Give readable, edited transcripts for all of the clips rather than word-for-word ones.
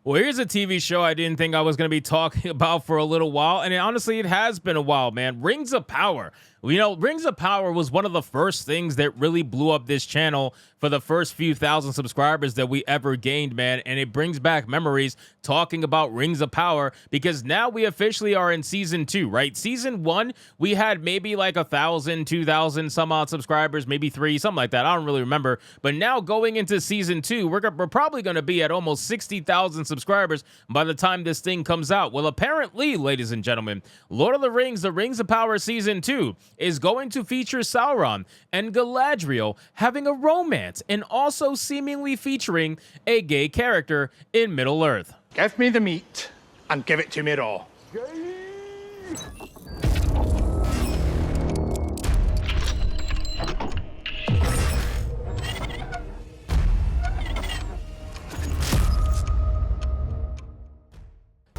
Well, here's a TV show I didn't think I was going to be talking about for a little while, and honestly, it has been a while, man. Rings of Power. You know, Rings of Power was one of the first things that really blew up this channel for the first few thousand subscribers that we ever gained, man, and it brings back memories talking about Rings of Power because now we officially are in season 2, right? Season 1, we had maybe like 1,000, 2,000 some odd subscribers, maybe 3, something like that. I don't really remember, but now going into season 2, we're probably going to be at almost 60,000 subscribers by the time this thing comes out. Well, apparently, ladies and gentlemen, Lord of the Rings of Power season 2 is going to feature Sauron and Galadriel having a romance and also seemingly featuring a gay character in Middle-earth. Give me the meat and give it to me raw.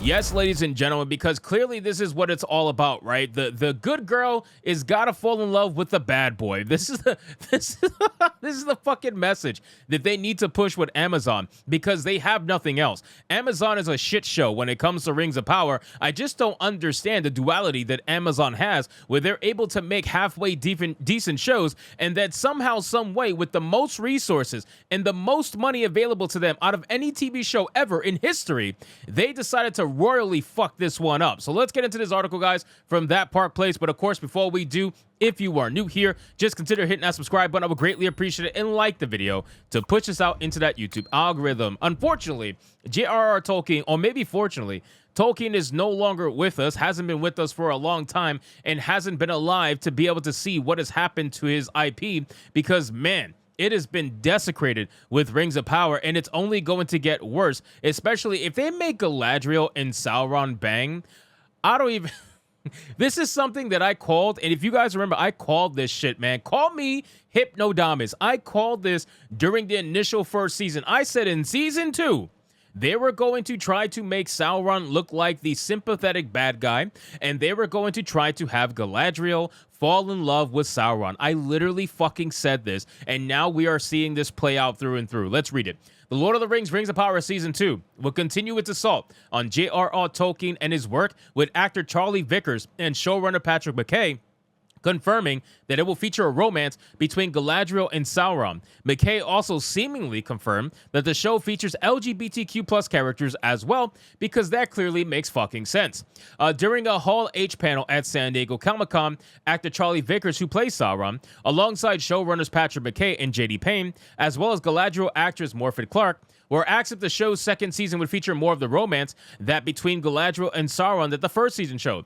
Yes, ladies and gentlemen, because clearly this is what it's all about, right? The good girl is gotta fall in love with the bad boy. This is the fucking message that they need to push with Amazon because they have nothing else. Amazon is a shit show when it comes to Rings of Power. I just don't understand the duality that Amazon has where they're able to make halfway decent shows and that somehow, some way, with the most resources and the most money available to them out of any TV show ever in history, they decided to royally fuck this one up. So let's get into this article, guys, from That Park Place. But of course, before we do, if you are new here, just consider hitting that subscribe button. I would greatly appreciate it, and like the video to push us out into that YouTube algorithm. Unfortunately, J.R.R. Tolkien, or maybe fortunately, Tolkien is no longer with us, hasn't been with us for a long time, and hasn't been alive to be able to see what has happened to his IP because, man, it has been desecrated with Rings of Power, and it's only going to get worse, especially if they make Galadriel and Sauron bang. I don't even... This is something that I called, and if you guys remember, I called this shit, man. Call me Hypnodamus. I called this during the initial first season. I said in season 2, they were going to try to make Sauron look like the sympathetic bad guy, and they were going to try to have Galadriel fall in love with Sauron. I literally fucking said this, and now we are seeing this play out through and through. Let's read it. The Lord of the Rings Rings of Power Season 2 will continue its assault on J.R.R. Tolkien and his work with actor Charlie Vickers and showrunner Patrick McKay, confirming that it will feature a romance between Galadriel and Sauron. McKay also seemingly confirmed that the show features LGBTQ plus characters as well, because that clearly makes fucking sense. During a Hall H panel at San Diego Comic-Con, actor Charlie Vickers, who plays Sauron, alongside showrunners Patrick McKay and J.D. Payne, as well as Galadriel actress Morfydd Clark, were asked if the show's second season would feature more of the romance that between Galadriel and Sauron that the first season showed.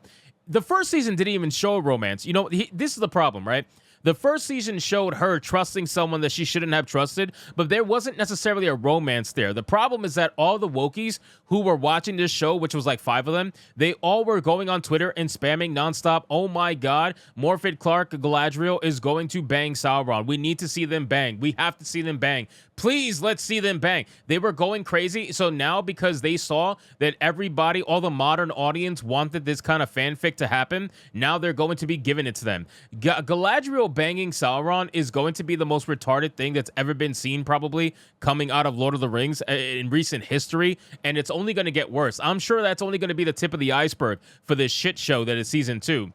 The first season didn't even show romance. You know, this is the problem, right? The first season showed her trusting someone that she shouldn't have trusted, but there wasn't necessarily a romance there. The problem is that all the Wokies who were watching this show, which was like 5 of them, they all were going on Twitter and spamming nonstop, "Oh my God, Morfydd Clark, Galadriel is going to bang Sauron. We need to see them bang. We have to see them bang. Please, let's see them bang." They were going crazy. So now, because they saw that everybody, all the modern audience wanted this kind of fanfic to happen, now they're going to be giving it to them. Galadriel banging Sauron is going to be the most retarded thing that's ever been seen, probably coming out of Lord of the Rings in recent history, and it's only going to get worse. I'm sure that's only going to be the tip of the iceberg for this shit show that is season 2.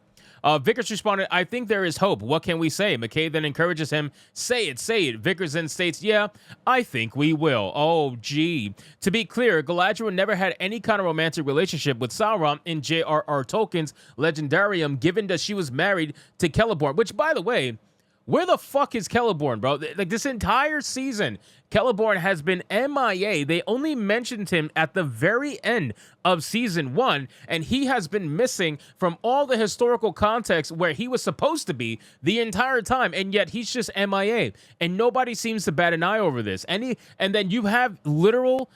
Vickers responded, "I think there is hope. What can we say?" McKay then encourages him, say it, say it. Vickers then states, "Yeah, I think we will." Oh, gee. To be clear, Galadriel never had any kind of romantic relationship with Sauron in J.R.R. Tolkien's Legendarium, given that she was married to Celeborn, which, by the way, where the fuck is Celeborn, bro? Like, this entire season, Celeborn has been MIA. They only mentioned him at the very end of season 1, and he has been missing from all the historical context where he was supposed to be the entire time, and yet he's just MIA, and nobody seems to bat an eye over this. And then you have literal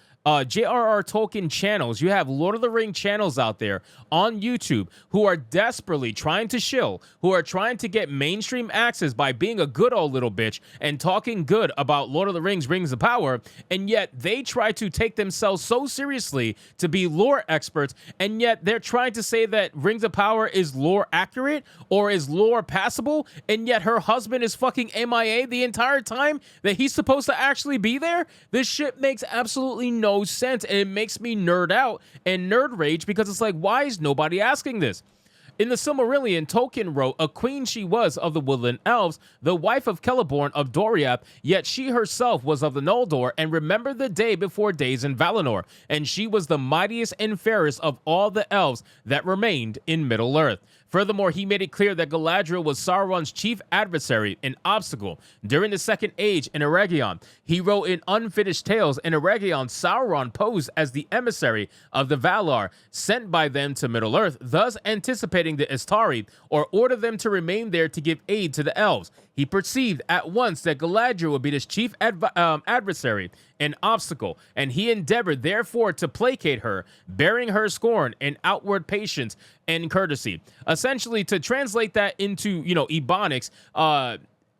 J.R.R. Tolkien channels. You have Lord of the Ring channels out there on YouTube who are desperately trying to shill, who are trying to get mainstream access by being a good old little bitch and talking good about Lord of the Rings, Rings of Power, and yet they try to take themselves so seriously to be lore experts, and yet they're trying to say that Rings of Power is lore accurate or is lore passable, and yet her husband is fucking MIA the entire time that he's supposed to actually be there. This shit makes absolutely no no sense, and it makes me nerd out and nerd rage because it's like, why is nobody asking this? In the Silmarillion, Tolkien wrote, "A queen she was of the woodland elves, the wife of Celeborn of Doriath, yet she herself was of the Noldor, and remembered the day before days in Valinor, and she was the mightiest and fairest of all the elves that remained in Middle-earth." Furthermore, he made it clear that Galadriel was Sauron's chief adversary and obstacle during the Second Age in Eregion. He wrote in Unfinished Tales, in Eregion, Sauron posed as the emissary of the Valar, sent by them to Middle-earth, thus anticipating the Istari, or order them to remain there to give aid to the elves. He perceived at once that Galadriel would be his chief adversary and obstacle, and he endeavored therefore to placate her, bearing her scorn and outward patience and courtesy. Essentially, to translate that into, Ebonics,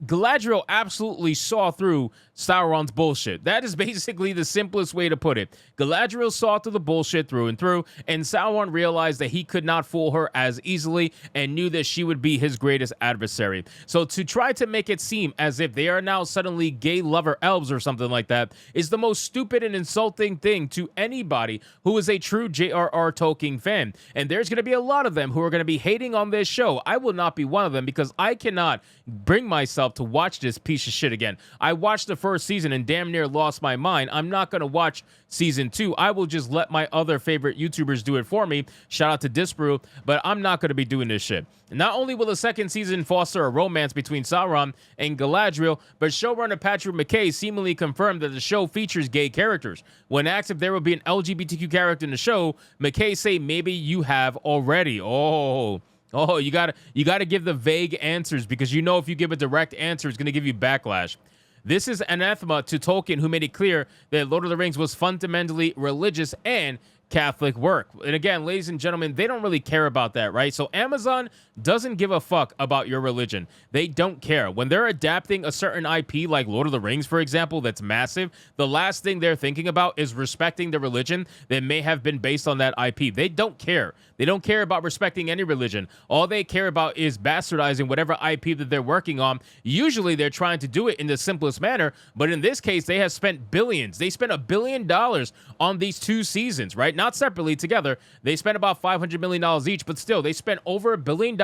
Galadriel absolutely saw through Sauron's bullshit. That is basically the simplest way to put it. Galadriel saw through the bullshit through and through, and Sauron realized that he could not fool her as easily and knew that she would be his greatest adversary. So to try to make it seem as if they are now suddenly gay lover elves or something like that is the most stupid and insulting thing to anybody who is a true J.R.R. Tolkien fan. And there's going to be a lot of them who are going to be hating on this show. I will not be one of them because I cannot bring myself to watch this piece of shit again. I watched the first season and damn near lost my mind. I'm not going to watch season 2. I will just let my other favorite YouTubers do it for me. Shout out to Disprove, but I'm not going to be doing this shit. Not only will the second season foster a romance between Sauron and Galadriel, but showrunner Patrick McKay seemingly confirmed that the show features gay characters. When asked if there will be an LGBTQ character in the show, McKay say maybe you have already. Oh, you gotta give the vague answers because if you give a direct answer, it's gonna give you backlash. This is anathema to Tolkien, who made it clear that Lord of the Rings was fundamentally religious and Catholic work. And again, ladies and gentlemen, they don't really care about that, right? So Amazon doesn't give a fuck about your religion. They don't care. When they're adapting a certain IP like Lord of the Rings, for example, that's massive, the last thing they're thinking about is respecting the religion that may have been based on that IP. They don't care. They don't care about respecting any religion. All they care about is bastardizing whatever IP that they're working on. Usually they're trying to do it in the simplest manner, but in this case, they have spent billions. They spent $1 billion on these 2 seasons, right? Not separately, together. They spent about $500 million each, but still, they spent over $1 billion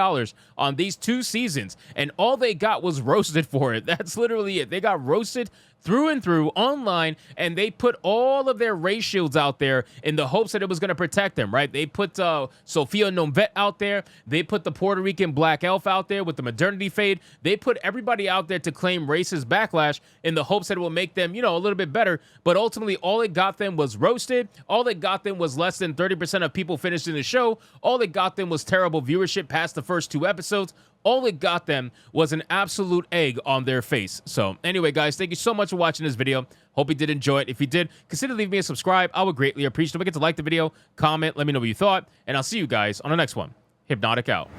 on these 2 seasons, and all they got was roasted for it. That's literally it. They got roasted through and through online, and they put all of their race shields out there in the hopes that it was going to protect them, right? They put Sophia Nomvet out there. They put the Puerto Rican black elf out there with the modernity fade. They put everybody out there to claim racist backlash in the hopes that it will make them, a little bit better. But ultimately, all it got them was roasted. All it got them was less than 30% of people finishing the show. All it got them was terrible viewership past the first 2 episodes. All it got them was an absolute egg on their face. So anyway, guys, thank you so much for watching this video. Hope you did enjoy it. If you did, consider leaving me a subscribe. I would greatly appreciate it. Don't forget to like the video, comment, let me know what you thought, and I'll see you guys on the next one. Hypnotic out.